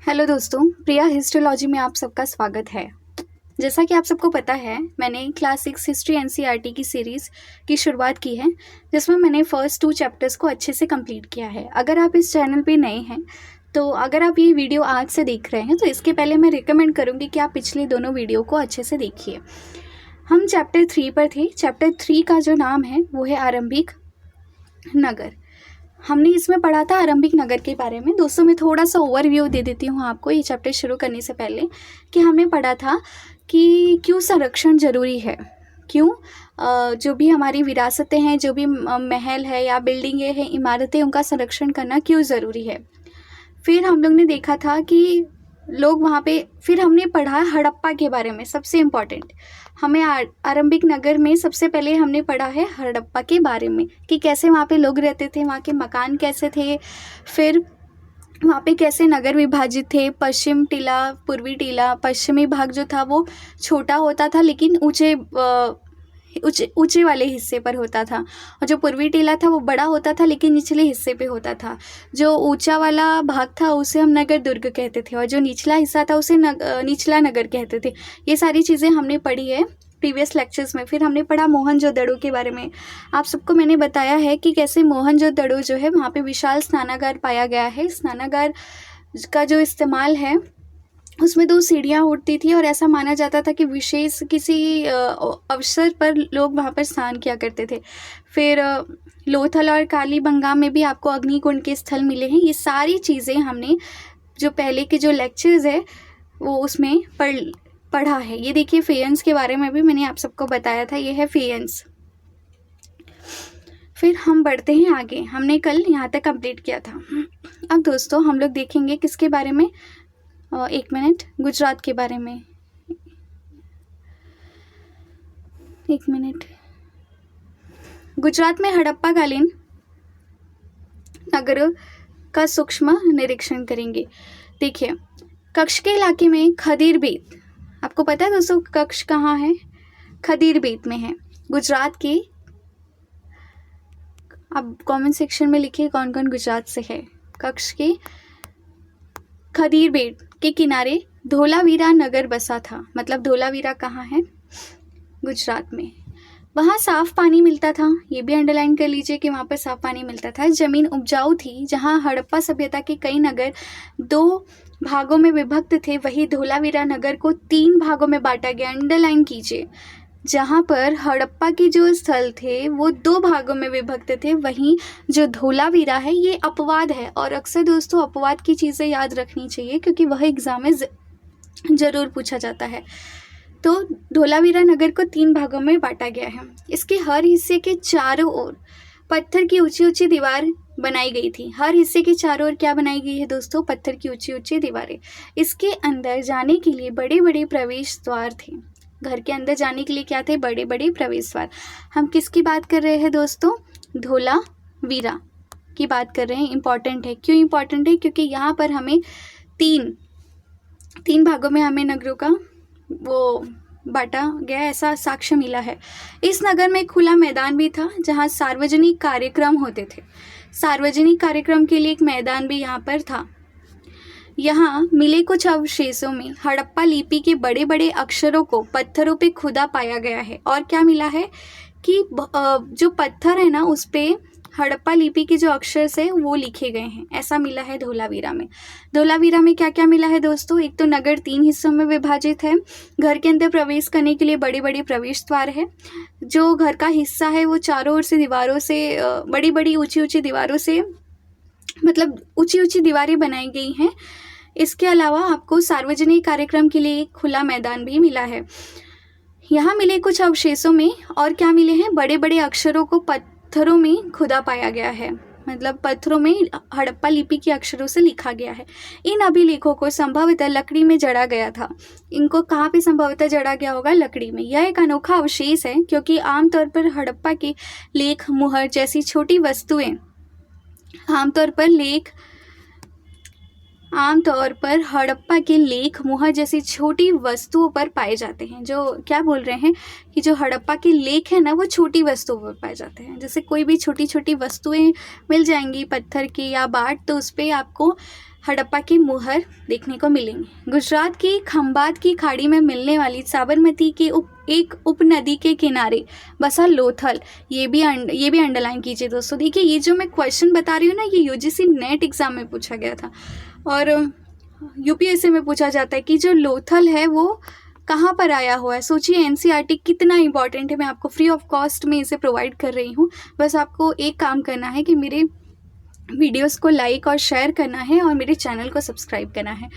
Hello दोस्तों, प्रिया histology में आप सबका स्वागत है। जैसा कि आप सबको पता है, मैंने क्लास 6 हिस्ट्री एनसीईआरटी की सीरीज़ की शुरुआत की है, जिसमें मैंने फर्स्ट 2 चैप्टर्स को अच्छे से कंप्लीट किया है। अगर आप इस चैनल पे नए हैं, तो अगर आप ये वीडियो आज से देख रहे हैं, तो इसके पहले मैं रिकमेंड करूँगी कि आप पिछले दोनों वीडियो को अच्छे से देखिए। हम चैप्टर 3 पर थे। चैप्टर 3 का जो नाम है वो है आरंभिक नगर। हमने इसमें पढ़ा था आरंभिक नगर के बारे में। दोस्तों, मैं थोड़ा सा ओवरव्यू दे देती हूँ आपको ये चैप्टर शुरू करने से पहले, कि हमने पढ़ा था कि क्यों संरक्षण ज़रूरी है, क्यों जो भी हमारी विरासतें हैं, जो भी महल है या बिल्डिंगें हैं, इमारतें, उनका संरक्षण करना क्यों ज़रूरी है। फिर हम लोग ने देखा था कि लोग वहाँ पे, फिर हमने पढ़ा हड़प्पा के बारे में। सबसे इम्पॉर्टेंट, हमें आरंभिक नगर में सबसे पहले हमने पढ़ा है हड़प्पा के बारे में, कि कैसे वहाँ पे लोग रहते थे, वहाँ के मकान कैसे थे, फिर वहाँ पे कैसे नगर विभाजित थे। पश्चिम टीला, पूर्वी टीला। पश्चिमी भाग जो था वो छोटा होता था, लेकिन ऊंचे वाले हिस्से पर होता था, और जो पूर्वी टीला था वो बड़ा होता था, लेकिन निचले हिस्से पे होता था। जो ऊंचा वाला भाग था उसे हम नगर दुर्ग कहते थे, और जो निचला हिस्सा था उसे निचला नगर कहते थे। ये सारी चीज़ें हमने पढ़ी है प्रीवियस लेक्चर्स में। फिर हमने पढ़ा मोहनजोदड़ो के बारे में। आप सबको मैंने बताया है कि कैसे मोहनजोदड़ो जो है, वहाँ पे विशाल स्नानागार पाया गया है। स्नानागार का जो इस्तेमाल है, उसमें 2 सीढ़ियाँ उठती थी, और ऐसा माना जाता था कि विशेष किसी अवसर पर लोग वहाँ पर स्नान किया करते थे। फिर लोथल और कालीबंगा में भी आपको अग्निकुंड के स्थल मिले हैं। ये सारी चीज़ें हमने जो पहले के जो लेक्चर्स है वो उसमें पढ़ा है। ये देखिए, फेयंस के बारे में भी मैंने आप सबको बताया था। ये है फेयंस। फिर हम बढ़ते हैं आगे। हमने कल यहाँ तक कंप्लीट किया था। अब दोस्तों, हम लोग देखेंगे किसके बारे में, 1 मिनट, गुजरात के बारे में। 1 मिनट। गुजरात में हड़प्पाकालीन नगरों का सूक्ष्म निरीक्षण करेंगे। देखिए, कच्छ के इलाके में खदीर बेट, आपको पता है दोस्तों कच्छ कहाँ है? खदीर बेट में है, गुजरात के। अब कमेंट सेक्शन में लिखिए कौन कौन गुजरात से है। कच्छ के खदीर बेट के किनारे धोलावीरा नगर बसा था। मतलब धोलावीरा कहाँ है? गुजरात में। वहाँ साफ पानी मिलता था। ये भी अंडरलाइन कर लीजिए कि वहाँ पर साफ पानी मिलता था। ज़मीन उपजाऊ थी। जहाँ हड़प्पा सभ्यता के कई नगर 2 भागों में विभक्त थे, वही धोलावीरा नगर को 3 भागों में बांटा गया। अंडरलाइन कीजिए, जहाँ पर हड़प्पा के जो स्थल थे वो 2 भागों में विभक्त थे, वहीं जो धोलावीरा है ये अपवाद है। और अक्सर दोस्तों अपवाद की चीज़ें याद रखनी चाहिए, क्योंकि वह एग्जाम में ज़रूर पूछा जाता है। तो धोलावीरा नगर को 3 भागों में बांटा गया है। इसके हर हिस्से के चारों ओर पत्थर की ऊंची ऊंची दीवार बनाई गई थी। हर हिस्से के चारों ओर क्या बनाई गई है दोस्तों? पत्थर की ऊंची ऊंची दीवारें। इसके अंदर जाने के लिए बड़े बड़े प्रवेश द्वार थे। घर के अंदर जाने के लिए क्या थे? बड़े बड़े प्रवेश द्वार। हम किसकी बात कर रहे हैं दोस्तों? धोलावीरा की बात कर रहे हैं। इंपॉर्टेंट है। क्यों इंपॉर्टेंट है? क्योंकि यहाँ पर हमें तीन भागों में हमें नगरों का वो बांटा गया, ऐसा साक्ष्य मिला है। इस नगर में खुला मैदान भी था, जहाँ सार्वजनिक कार्यक्रम होते थे। सार्वजनिक कार्यक्रम के लिए एक मैदान भी यहाँ पर था। यहाँ मिले कुछ अवशेषों में हड़प्पा लिपि के बड़े बड़े अक्षरों को पत्थरों पे खुदा पाया गया है। और क्या मिला है कि जो पत्थर है ना, उस पे हड़प्पा लिपि के जो अक्षर से वो लिखे गए हैं, ऐसा मिला है धोलावीरा में। धोलावीरा में क्या क्या मिला है दोस्तों? एक तो नगर 3 हिस्सों में विभाजित है। घर के अंदर प्रवेश करने के लिए बड़े बड़े प्रवेश द्वार है। जो घर का हिस्सा है वो चारों ओर से दीवारों से, बड़ी बड़ी ऊंची ऊंची दीवारों से, मतलब ऊंची ऊंची दीवारें बनाई गई हैं। इसके अलावा आपको सार्वजनिक कार्यक्रम के लिए एक खुला मैदान भी मिला है। यहाँ मिले कुछ अवशेषों में और क्या मिले हैं? बड़े बड़े अक्षरों को पत्थरों में खुदा पाया गया है। मतलब पत्थरों में हड़प्पा लिपि के अक्षरों से लिखा गया है। इन अभिलेखों को संभवतः लकड़ी में जड़ा गया था। इनको कहाँ पे संभवतः जड़ा गया होगा? लकड़ी में। यह एक अनोखा अवशेष है, क्योंकि आमतौर पर हड़प्पा के लेख, मुहर जैसी छोटी वस्तुएं आमतौर पर हड़प्पा के लेख, मुहर जैसी छोटी वस्तुओं पर पाए जाते हैं। जो क्या बोल रहे हैं कि जो हड़प्पा के लेख है ना, वो छोटी वस्तुओं पर पाए जाते हैं। जैसे कोई भी छोटी छोटी वस्तुएं मिल जाएंगी पत्थर की या बाट, तो उस पर आपको हड़प्पा की मुहर देखने को मिलेंगे। गुजरात की खंभात की खाड़ी में मिलने वाली साबरमती के एक उपनदी के किनारे बसा लोथल, ये भी अंडरलाइन कीजिए दोस्तों। देखिए ये जो मैं क्वेश्चन बता रही हूँ ना, ये यूजीसी नेट एग्जाम में पूछा गया था और यूपीएससी में पूछा जाता है कि जो लोथल है वो कहाँ पर आया हुआ है। सोचिए एनसीईआरटी कितना इंपॉर्टेंट है, मैं आपको फ्री ऑफ कॉस्ट में इसे प्रोवाइड कर रही हूँ। बस आपको एक काम करना है कि मेरे वीडियोस को लाइक और शेयर करना है और मेरे चैनल को सब्सक्राइब करना है।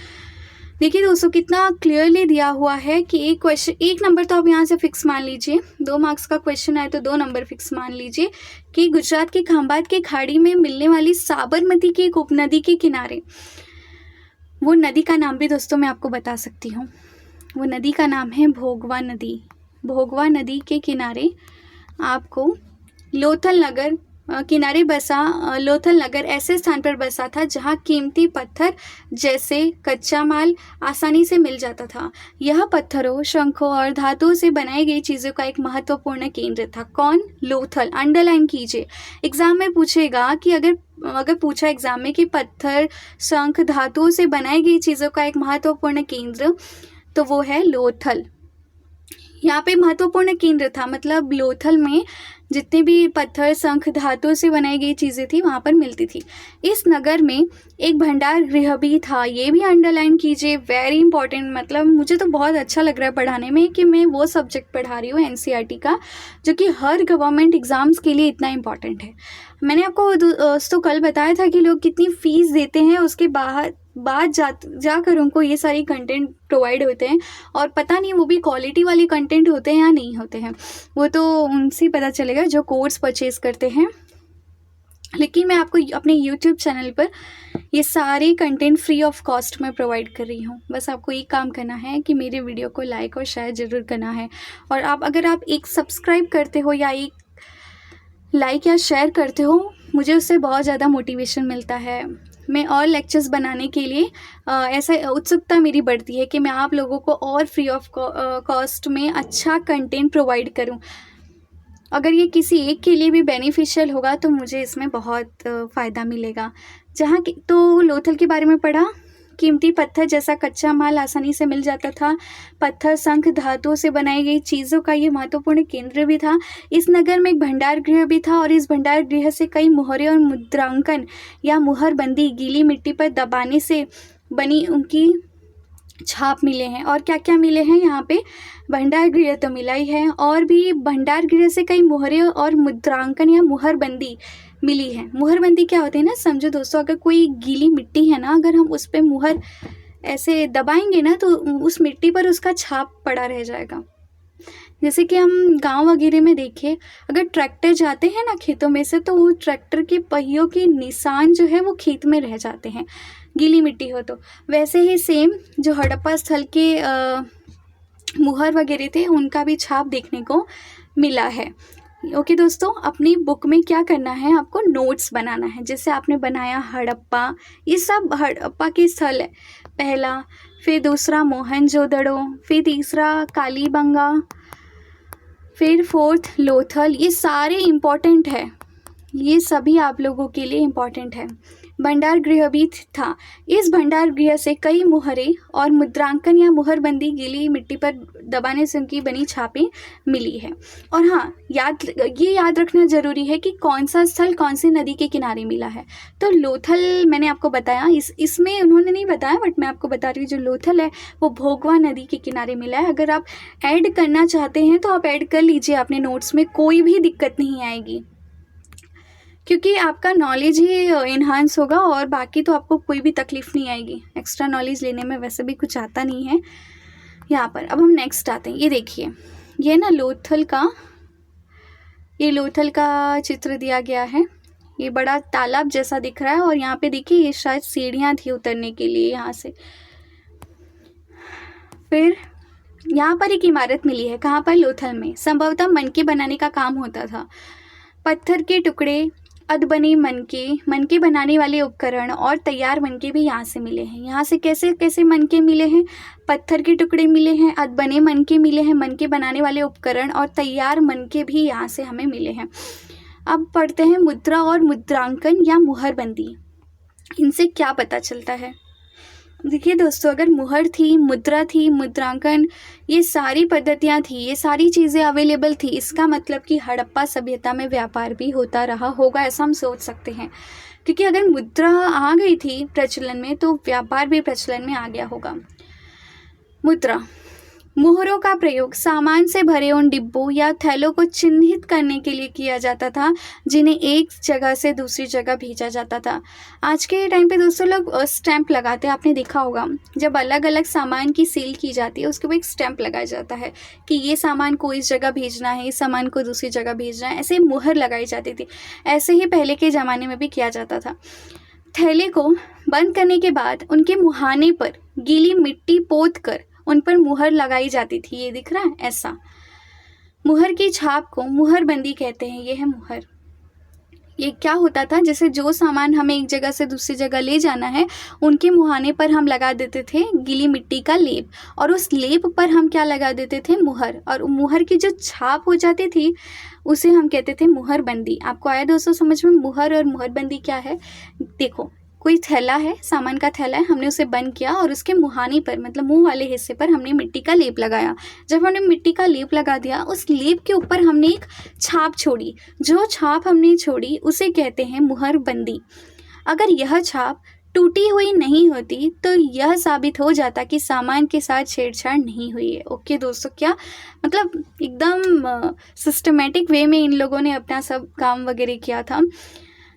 देखिए दोस्तों कितना क्लियरली दिया हुआ है कि एक क्वेश्चन, एक नंबर तो आप यहाँ से फिक्स मान लीजिए, 2 मार्क्स का क्वेश्चन आए तो 2 नंबर फिक्स मान लीजिए कि गुजरात की खंभात की खाड़ी में मिलने वाली साबरमती की एक उपनदी के किनारे, वो नदी का नाम भी दोस्तों मैं आपको बता सकती हूँ। वो नदी का नाम है भोगवा नदी। भोगवा नदी के किनारे आपको लोथल नगर किनारे बसा लोथल नगर ऐसे स्थान पर बसा था जहां कीमती पत्थर जैसे कच्चा माल आसानी से मिल जाता था। यह पत्थरों, शंखों और धातुओं से बनाई गई चीज़ों का एक महत्वपूर्ण केंद्र था। कौन? लोथल। अंडरलाइन कीजिए, एग्जाम में पूछेगा कि अगर पूछा एग्जाम में कि पत्थर, शंख, धातुओं से बनाई गई चीज़ों का एक महत्वपूर्ण केंद्र, तो वो है लोथल। यहाँ पे महत्वपूर्ण केंद्र था, मतलब लोथल में जितने भी पत्थर, शंख, धातु से बनाई गई चीज़ें थी वहाँ पर मिलती थी। इस नगर में एक भंडार गृह भी था, ये भी अंडरलाइन कीजिए, वेरी इंपॉर्टेंट। मतलब मुझे तो बहुत अच्छा लग रहा है पढ़ाने में कि मैं वो सब्जेक्ट पढ़ा रही हूँ एनसीईआरटी का, जो कि हर गवर्नमेंट एग्जाम्स के लिए इतना इंपॉर्टेंट है। मैंने आपको दोस्तों कल बताया था कि लोग कितनी फ़ीस देते हैं, उसके बाद जाकर उनको ये सारी कंटेंट प्रोवाइड होते हैं और पता नहीं वो भी क्वालिटी वाले कंटेंट होते हैं या नहीं होते हैं, वो तो उनसे पता चलेगा जो कोर्स परचेज़ करते हैं। लेकिन मैं आपको अपने यूट्यूब चैनल पर ये सारे कंटेंट फ्री ऑफ कॉस्ट में प्रोवाइड कर रही हूँ। बस आपको एक काम करना है कि मेरे वीडियो को लाइक और शेयर ज़रूर करना है, और अगर आप एक सब्सक्राइब करते हो या एक लाइक या शेयर करते हो, मुझे उससे बहुत ज़्यादा मोटिवेशन मिलता है। मैं और लेक्चर्स बनाने के लिए ऐसा उत्सुकता मेरी बढ़ती है कि मैं आप लोगों को और फ्री ऑफ कॉस्ट में अच्छा कंटेंट प्रोवाइड करूं। अगर ये किसी एक के लिए भी बेनिफिशियल होगा तो मुझे इसमें बहुत फ़ायदा मिलेगा। तो लोथल के बारे में पढ़ा, कीमती पत्थर जैसा कच्चा माल आसानी से मिल जाता था। पत्थर, शंख, धातुओं से बनाई गई चीज़ों का ये महत्वपूर्ण केंद्र भी था। इस नगर में एक भंडार गृह भी था और इस भंडार गृह से कई मोहरे और मुद्रांकन या मुहरबंदी गीली मिट्टी पर दबाने से बनी उनकी छाप मिले हैं। और क्या क्या मिले हैं यहाँ पे? भंडार गृह तो मिला ही है, और भी भंडार गृह से कई मोहरे और मुद्रांकन या मुहरबंदी मिली है। मुहरबंदी क्या होती है ना, समझो दोस्तों, अगर कोई गीली मिट्टी है ना, अगर हम उस पर मुहर ऐसे दबाएंगे ना तो उस मिट्टी पर उसका छाप पड़ा रह जाएगा। जैसे कि हम गांव वगैरह में देखें, अगर ट्रैक्टर जाते हैं ना खेतों में से, तो वो ट्रैक्टर के पहियों के निशान जो है वो खेत में रह जाते हैं, गीली मिट्टी हो तो। वैसे ही सेम जो हड़प्पा स्थल के मुहर वगैरह थे, उनका भी छाप देखने को मिला है। ओके दोस्तों, अपनी बुक में क्या करना है, आपको नोट्स बनाना है। जैसे आपने बनाया हड़प्पा, ये सब हड़प्पा के स्थल है पहला, फिर दूसरा मोहनजोदड़ो, फिर तीसरा कालीबंगा, फिर फोर्थ लोथल। ये सारे इम्पॉर्टेंट है, ये सभी आप लोगों के लिए इम्पॉर्टेंट है। भंडार गृह भी था। इस भंडार गृह से कई मुहरे और मुद्रांकन या मुहरबंदी गीली मिट्टी पर दबाने से उनकी बनी छापें मिली है। और हाँ, याद रखना ज़रूरी है कि कौन सा स्थल कौन सी नदी के किनारे मिला है। तो लोथल मैंने आपको बताया, इसमें उन्होंने नहीं बताया, बट मैं आपको बता रही हूँ। जो लोथल है वो भोगवा नदी के किनारे मिला है। अगर आप ऐड करना चाहते हैं तो आप ऐड कर लीजिए अपने नोट्स में, कोई भी दिक्कत नहीं आएगी, क्योंकि आपका नॉलेज ही इन्हांस होगा और बाकी तो आपको कोई भी तकलीफ़ नहीं आएगी। एक्स्ट्रा नॉलेज लेने में वैसे भी कुछ आता नहीं है यहाँ पर। अब हम नेक्स्ट आते हैं। ये देखिए, ये ना लोथल का चित्र दिया गया है। ये बड़ा तालाब जैसा दिख रहा है और यहाँ पे देखिए ये शायद सीढ़ियाँ थी उतरने के लिए यहाँ से। फिर यहाँ पर एक इमारत मिली है, कहाँ पर? लोथल में। संभवतः मनके बनाने का काम होता था। पत्थर के टुकड़े, अधबने मनके बनाने वाले उपकरण और तैयार मनके भी यहाँ से मिले हैं। यहाँ से कैसे कैसे मनके मिले हैं? पत्थर के टुकड़े मिले हैं, अधबने मनके मिले हैं, मनके बनाने वाले उपकरण और तैयार मनके भी यहाँ से हमें मिले हैं। अब पढ़ते हैं मुद्रा और मुद्रांकन या मुहरबंदी। इनसे क्या पता चलता है? देखिए दोस्तों, अगर मुहर थी, मुद्रा थी, मुद्रांकन, ये सारी पद्धतियाँ थी, ये सारी चीज़ें अवेलेबल थी, इसका मतलब कि हड़प्पा सभ्यता में व्यापार भी होता रहा होगा, ऐसा हम सोच सकते हैं। क्योंकि अगर मुद्रा आ गई थी प्रचलन में तो व्यापार भी प्रचलन में आ गया होगा। मुद्रा, मुहरों का प्रयोग सामान से भरे उन डिब्बों या थैलों को चिन्हित करने के लिए किया जाता था, जिन्हें एक जगह से दूसरी जगह भेजा जाता था। आज के टाइम पे दोस्तों लोग स्टैंप लगाते हैं, आपने देखा होगा, जब अलग अलग सामान की सेल की जाती है उसके ऊपर एक स्टैंप लगाया जाता है कि ये सामान को इस जगह भेजना है, इस सामान को दूसरी जगह भेजना है, ऐसे मुहर लगाई जाती थी। ऐसे ही पहले के ज़माने में भी किया जाता था। थैले को बंद करने के बाद उनके मुहाने पर गीली मिट्टी पोत कर उन पर मुहर लगाई जाती थी। ये दिख रहा है ऐसा। मुहर की छाप को मुहरबंदी कहते हैं। ये है मुहर। ये क्या होता था, जैसे जो सामान हमें एक जगह से दूसरी जगह ले जाना है उनके मुहाने पर हम लगा देते थे गीली मिट्टी का लेप, और उस लेप पर हम क्या लगा देते थे, मुहर, और मुहर की जो छाप हो जाती थी उसे हम कहते थे मुहरबंदी। आपको आया दोस्तों समझ में मुहर और मुहरबंदी क्या है? देखो, कोई थैला है, सामान का थैला है, हमने उसे बंद किया और उसके मुहाने पर मतलब मुंह वाले हिस्से पर हमने मिट्टी का लेप लगाया। जब हमने मिट्टी का लेप लगा दिया, उस लेप के ऊपर हमने एक छाप छोड़ी। जो छाप हमने छोड़ी उसे कहते हैं मुहरबंदी। अगर यह छाप टूटी हुई नहीं होती तो यह साबित हो जाता कि सामान के साथ छेड़छाड़ नहीं हुई है। ओके दोस्तों, क्या मतलब एकदम सिस्टमेटिक वे में इन लोगों ने अपना सब काम वगैरह किया था।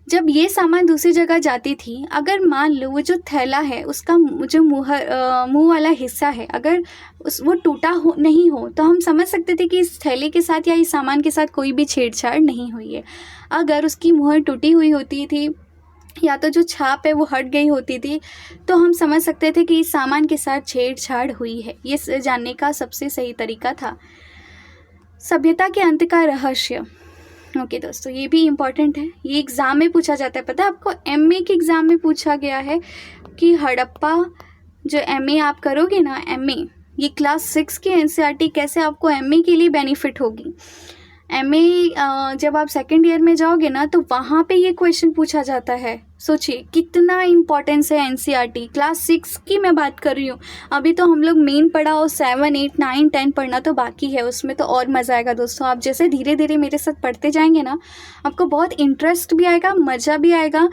जब ये सामान दूसरी जगह जाती थी, अगर मान लो वो जो थैला है उसका जो मुंह वाला हिस्सा है, अगर वो टूटा नहीं हो तो हम समझ सकते थे कि इस थैले के साथ या इस सामान के साथ कोई भी छेड़छाड़ नहीं हुई है। अगर उसकी मुहर टूटी हुई होती थी या तो जो छाप है वो हट गई होती थी तो हम समझ सकते थे कि इस सामान के साथ छेड़छाड़ हुई है। ये जानने का सबसे सही तरीका था। सभ्यता के अंत का रहस्य। ओके दोस्तों, ये भी इम्पॉर्टेंट है, ये एग्ज़ाम में पूछा जाता है। पता है आपको, एमए के एग्ज़ाम में पूछा गया है कि हड़प्पा जो एमए आप करोगे ना, एमए ये क्लास 6 की एनसीईआरटी कैसे आपको एमए के लिए बेनिफिट होगी। एमए जब आप सेकेंड ईयर में जाओगे ना तो वहाँ पे ये क्वेश्चन पूछा जाता है। सोचिए कितना इम्पोर्टेंस है एनसीईआरटी। क्लास 6 की मैं बात कर रही हूँ, अभी तो हम लोग मेन पढ़ा और 7, 8, 9, 10 पढ़ना तो बाकी है, उसमें तो और मज़ा आएगा दोस्तों। आप जैसे धीरे धीरे मेरे साथ पढ़ते जाएंगे ना, आपको बहुत इंटरेस्ट भी आएगा, मज़ा भी आएगा,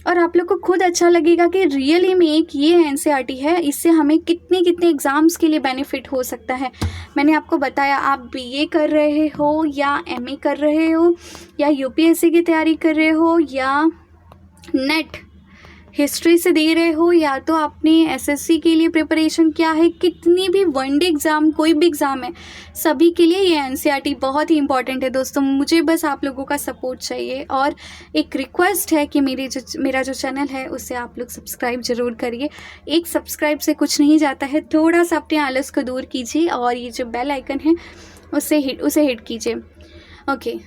और आप लोग को खुद अच्छा लगेगा कि रियली में एक ये एनसीईआरटी है, इससे हमें कितने कितने एग्ज़ाम्स के लिए बेनिफिट हो सकता है। मैंने आपको बताया, आप बीए कर रहे हो या एमए कर रहे हो या यूपीएससी की तैयारी कर रहे हो या नेट हिस्ट्री से दे रहे हो या तो आपने एसएससी के लिए प्रिपरेशन किया है, कितनी भी वनडे एग्ज़ाम कोई भी एग्ज़ाम है, सभी के लिए ये एनसीईआरटी बहुत ही इंपॉर्टेंट है दोस्तों। मुझे बस आप लोगों का सपोर्ट चाहिए और एक रिक्वेस्ट है कि मेरा जो चैनल है उसे आप लोग सब्सक्राइब ज़रूर करिए। एक सब्सक्राइब से कुछ नहीं जाता है, थोड़ा सा अपने आलस को दूर कीजिए और ये जो बेल आइकन है उसे हिट कीजिए। ओके,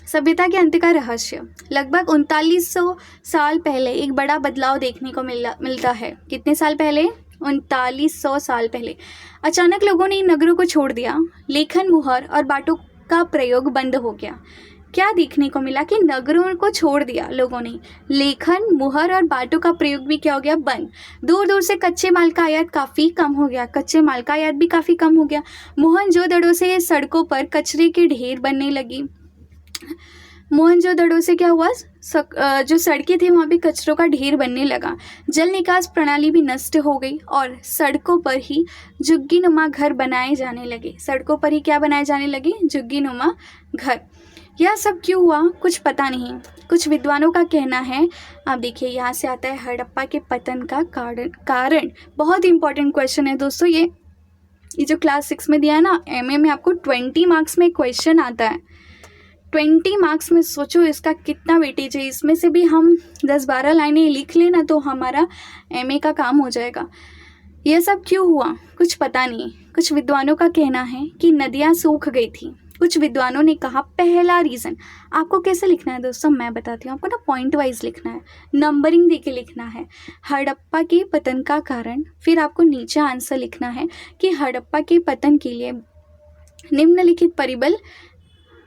सभ्यता के अंत का रहस्य। लगभग 3900 साल पहले एक बड़ा बदलाव देखने को मिलता है। कितने साल पहले? 3900 साल पहले अचानक लोगों ने इन नगरों को छोड़ दिया। लेखन, मुहर और बाटों का प्रयोग बंद हो गया। क्या देखने को मिला कि नगरों को छोड़ दिया लोगों ने, लेखन, मुहर और बाटों का प्रयोग भी क्या हो गया? बंद। दूर दूर से कच्चे माल का आयात काफ़ी कम हो गया, कच्चे माल का आयात भी काफ़ी कम हो गया। मोहनजोदड़ो से सड़कों पर कचरे के ढेर बनने लगी। मोहनजोदड़ो से क्या हुआ? जो सड़कें थी वहाँ पे कचरों का ढेर बनने लगा। जल निकास प्रणाली भी नष्ट हो गई और सड़कों पर ही झुग्गीनुमा घर बनाए जाने लगे। सड़कों पर ही क्या बनाए जाने लगे? झुग्गीनुमा घर। यह सब क्यों हुआ? कुछ पता नहीं। कुछ विद्वानों का कहना है, आप देखिए यहाँ से आता है हड़प्पा के पतन का कारण। बहुत इंपॉर्टेंट क्वेश्चन है दोस्तों। ये जो क्लास 6 में दिया है ना, एमए में आपको 20 मार्क्स में क्वेश्चन आता है। 20 मार्क्स में सोचो इसका कितना वेटेज है। इसमें से भी हम 10-12 लाइनें लिख लेना तो हमारा एमए का काम हो जाएगा। यह सब क्यों हुआ? कुछ पता नहीं। कुछ विद्वानों का कहना है कि नदियाँ सूख गई थी। कुछ विद्वानों ने कहा पहला रीज़न, आपको कैसे लिखना है दोस्तों मैं बताती हूँ, आपको ना पॉइंट वाइज लिखना है, नंबरिंग दे के लिखना है। हड़प्पा के पतन का कारण, फिर आपको नीचे आंसर लिखना है कि हड़प्पा के पतन के लिए निम्नलिखित परिबल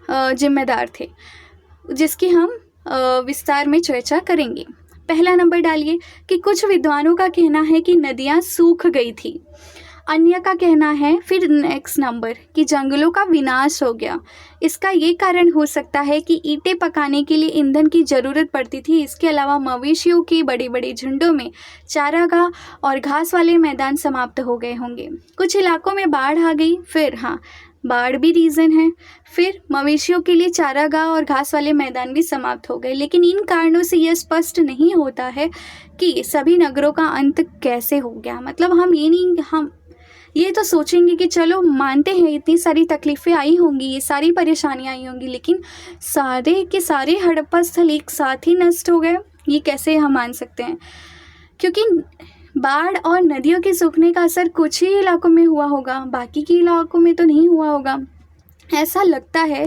जिम्मेदार थे, जिसकी हम विस्तार में चर्चा करेंगे। पहला नंबर डालिए कि कुछ विद्वानों का कहना है कि नदियाँ सूख गई थी, अन्य का कहना है, फिर नेक्स्ट नंबर, कि जंगलों का विनाश हो गया। इसका ये कारण हो सकता है कि ईंटें पकाने के लिए ईंधन की ज़रूरत पड़ती थी। इसके अलावा मवेशियों की बड़े बड़े झुंडों में चारागाह और घास वाले मैदान समाप्त हो गए होंगे। कुछ इलाकों में बाढ़ आ गई, फिर हाँ, बाढ़ भी रीज़न है। फिर मवेशियों के लिए चारागाह और घास वाले मैदान भी समाप्त हो गए। लेकिन इन कारणों से यह स्पष्ट नहीं होता है कि सभी नगरों का अंत कैसे हो गया। मतलब हम ये तो सोचेंगे कि चलो मानते हैं इतनी सारी तकलीफ़ें आई होंगी, ये सारी परेशानियाँ आई होंगी, लेकिन सारे के सारे हड़प्पा स्थल एक साथ ही नष्ट हो गए, ये कैसे हम मान सकते हैं? क्योंकि बाढ़ और नदियों के सूखने का असर कुछ ही इलाकों में हुआ होगा, बाकी के इलाकों में तो नहीं हुआ होगा। ऐसा लगता है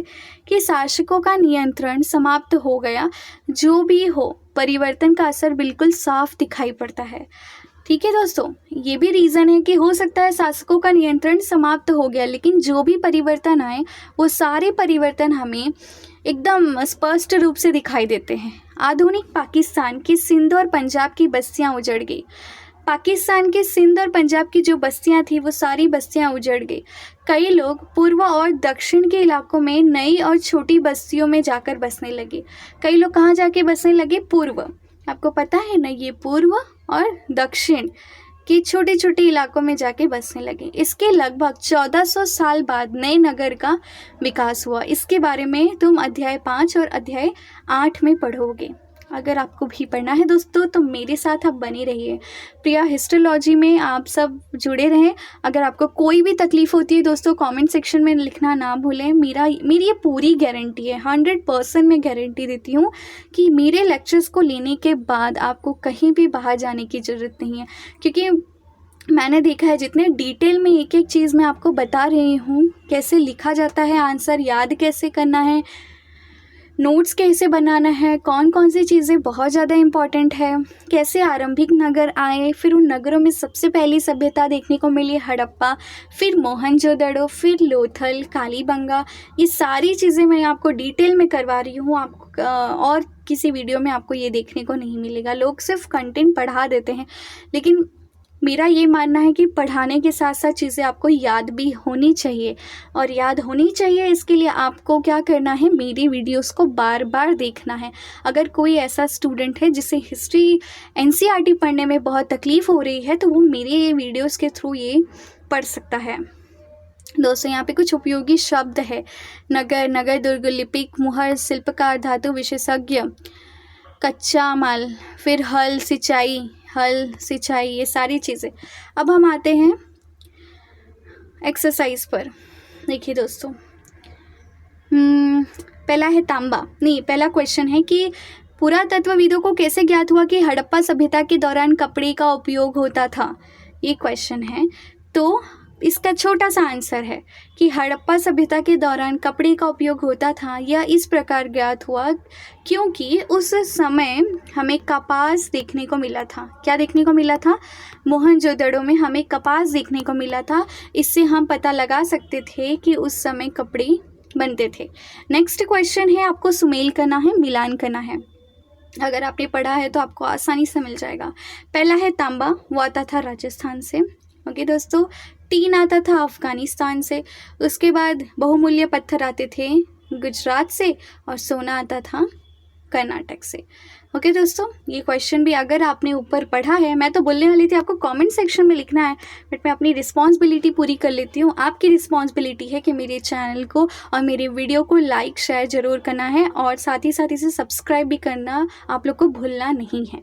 कि शासकों का नियंत्रण समाप्त हो गया। जो भी हो, परिवर्तन का असर बिल्कुल साफ दिखाई पड़ता है। ठीक है दोस्तों, ये भी रीज़न है कि हो सकता है शासकों का नियंत्रण समाप्त हो गया, लेकिन जो भी परिवर्तन आए वो सारे परिवर्तन हमें एकदम स्पष्ट रूप से दिखाई देते हैं। आधुनिक पाकिस्तान की सिंध और पंजाब की बस्तियां उजड़ गई। पाकिस्तान के सिंध और पंजाब की जो बस्तियां थी वो सारी बस्तियां उजड़ गई। कई लोग पूर्व और दक्षिण के इलाकों में नई और छोटी बस्तियों में जाकर बसने लगे। कई लोग कहाँ जाके बसने लगे? पूर्व, आपको पता है ना, ये पूर्व और दक्षिण के छोटे छोटे इलाकों में जाके बसने लगे। इसके लगभग 1400 साल बाद नए नगर का विकास हुआ। इसके बारे में तुम अध्याय 5 और अध्याय 8 में पढ़ोगे। अगर आपको भी पढ़ना है दोस्तों तो मेरे साथ आप बने रहिए। प्रिया हिस्टोलॉजी में आप सब जुड़े रहें। अगर आपको कोई भी तकलीफ़ होती है दोस्तों, कमेंट सेक्शन में लिखना ना भूलें। मेरी ये पूरी गारंटी है, 100% मैं गारंटी देती हूँ कि मेरे लेक्चर्स को लेने के बाद आपको कहीं भी बाहर जाने की ज़रूरत नहीं है, क्योंकि मैंने देखा है जितने डिटेल में एक एक चीज़ मैं आपको बता रही हूँ, कैसे लिखा जाता है आंसर, याद कैसे करना है, नोट्स कैसे बनाना है, कौन कौन सी चीज़ें बहुत ज़्यादा इम्पॉर्टेंट है, कैसे आरंभिक नगर आए, फिर उन नगरों में सबसे पहली सभ्यता देखने को मिली हड़प्पा, फिर मोहनजोदड़ो, फिर लोथल, कालीबंगा, ये सारी चीज़ें मैं आपको डिटेल में करवा रही हूँ। आपको और किसी वीडियो में आपको ये देखने को नहीं मिलेगा। लोग सिर्फ कंटेंट पढ़ा देते हैं, लेकिन मेरा ये मानना है कि पढ़ाने के साथ साथ चीज़ें आपको याद भी होनी चाहिए, और याद होनी चाहिए इसके लिए आपको क्या करना है, मेरी वीडियोस को बार बार देखना है। अगर कोई ऐसा स्टूडेंट है जिसे हिस्ट्री एनसीईआरटी पढ़ने में बहुत तकलीफ़ हो रही है तो वो मेरे ये वीडियोस के थ्रू ये पढ़ सकता है। दोस्तों यहाँ पे कुछ उपयोगी शब्द है: नगर, नगर दुर्ग, लिपिक, मुहर, शिल्पकार, धातु विशेषज्ञ, कच्चा माल, फिर हल सिंचाई, ये सारी चीज़ें। अब हम आते हैं एक्सरसाइज पर। देखिए दोस्तों, पहला क्वेश्चन है कि पुरातत्वविदों को कैसे ज्ञात हुआ कि हड़प्पा सभ्यता के दौरान कपड़े का उपयोग होता था? ये क्वेश्चन है। तो इसका छोटा सा आंसर है कि हड़प्पा सभ्यता के दौरान कपड़े का उपयोग होता था। यह इस प्रकार ज्ञात हुआ क्योंकि उस समय हमें कपास देखने को मिला था। क्या देखने को मिला था? मोहनजोदड़ो में हमें कपास देखने को मिला था। इससे हम पता लगा सकते थे कि उस समय कपड़े बनते थे। नेक्स्ट क्वेश्चन है, आपको सुमेल करना है, मिलान करना है। अगर आपने पढ़ा है तो आपको आसानी से मिल जाएगा। पहला है तांबा, वो आता था राजस्थान से। ओके दोस्तों, टीन आता था अफ़गानिस्तान से। उसके बाद बहुमूल्य पत्थर आते थे गुजरात से, और सोना आता था कर्नाटक से। ओके दोस्तों, ये क्वेश्चन भी अगर आपने ऊपर पढ़ा है, मैं तो बोलने वाली थी आपको कमेंट सेक्शन में लिखना है, बट मैं अपनी रिस्पॉन्सिबिलिटी पूरी कर लेती हूँ। आपकी रिस्पॉन्सिबिलिटी है कि मेरे चैनल को और मेरे वीडियो को लाइक शेयर ज़रूर करना है, और साथ ही इसे सब्सक्राइब भी करना आप लोग को भूलना नहीं है,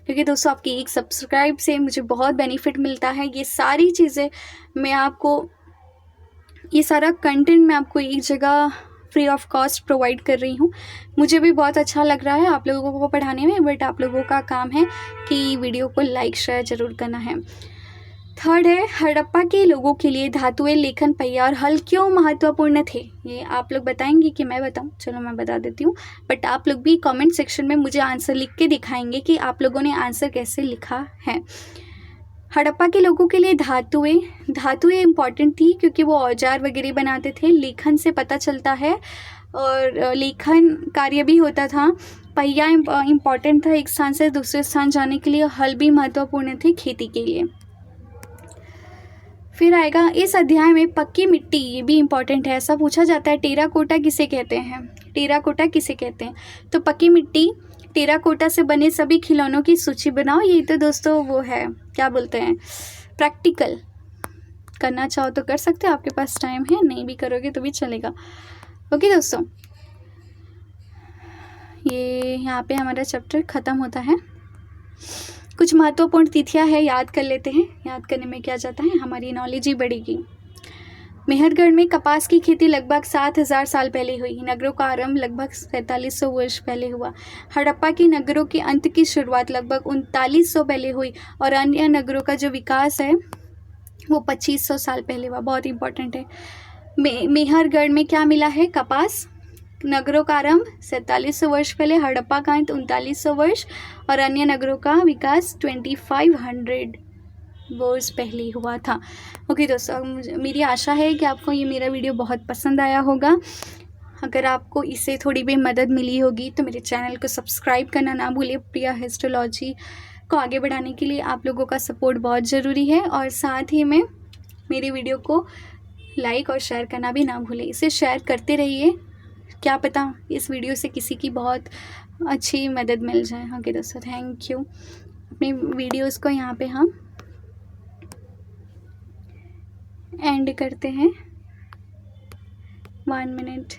क्योंकि दोस्तों आपकी एक सब्सक्राइब से मुझे बहुत बेनिफिट मिलता है। ये सारी चीज़ें मैं आपको, ये सारा कंटेंट मैं आपको एक जगह फ्री ऑफ कॉस्ट प्रोवाइड कर रही हूँ। मुझे भी बहुत अच्छा लग रहा है आप लोगों को पढ़ाने में, बट आप लोगों का काम है कि वीडियो को लाइक शेयर ज़रूर करना है। थर्ड है, हड़प्पा के लोगों के लिए धातुएं, लेखन पहिया और हल क्यों महत्वपूर्ण थे? ये आप लोग बताएंगे कि मैं बताऊं? चलो मैं बता देती हूँ, बट आप लोग भी कमेंट सेक्शन में मुझे आंसर लिख के दिखाएंगे कि आप लोगों ने आंसर कैसे लिखा है। हड़प्पा के लोगों के लिए धातुएं इम्पॉर्टेंट थी क्योंकि वो औजार वगैरह बनाते थे। लेखन से पता चलता है, और लेखन कार्य भी होता था। पहिया इम्पॉर्टेंट था एक स्थान से दूसरे स्थान जाने के लिए, हल भी महत्वपूर्ण थे खेती के लिए। फिर आएगा इस अध्याय में पक्की मिट्टी, ये भी इम्पॉर्टेंट है, ऐसा पूछा जाता है टेराकोटा किसे कहते हैं, टेराकोटा किसे कहते हैं। तो पक्की मिट्टी, टेराकोटा से बने सभी खिलौनों की सूची बनाओ। ये तो दोस्तों वो है, क्या बोलते हैं, प्रैक्टिकल। करना चाहो तो कर सकते हो, आपके पास टाइम है, नहीं भी करोगे तो भी चलेगा। ओके दोस्तों, ये यहाँ पे हमारा चैप्टर ख़त्म होता है। कुछ महत्वपूर्ण तिथियां है, याद कर लेते हैं। याद करने में क्या जाता है, हमारी नॉलेज ही बढ़ेगी। मेहरगढ़ में कपास की खेती लगभग 7000 साल पहले हुई। नगरों का आरंभ लगभग 4500 वर्ष पहले हुआ। हड़प्पा के नगरों के अंत की शुरुआत लगभग 3900 पहले हुई और अन्य नगरों का जो विकास है वो 2500 साल पहले हुआ। बहुत इंपॉर्टेंट है। मेहरगढ़ में क्या मिला है, कपास। नगरों का आरंभ 4700 वर्ष पहले, हड़प्पा का अंत 3900 वर्ष और अन्य नगरों का विकास 2500 वर्ष पहले हुआ था। ओके दोस्तों, मेरी आशा है कि आपको ये मेरा वीडियो बहुत पसंद आया होगा। अगर आपको इससे थोड़ी भी मदद मिली होगी तो मेरे चैनल को सब्सक्राइब करना ना भूलिए। प्रिया हिस्टोलॉजी को आगे बढ़ाने के लिए आप लोगों का सपोर्ट बहुत ज़रूरी है और साथ ही में मेरी वीडियो को लाइक और शेयर करना भी ना भूलें। इसे शेयर करते रहिए, क्या पता इस वीडियो से किसी की बहुत अच्छी मदद मिल जाए। ओके दोस्तों, थैंक यू। अपने वीडियोस को यहाँ पे हम एंड करते हैं। 1 मिनट।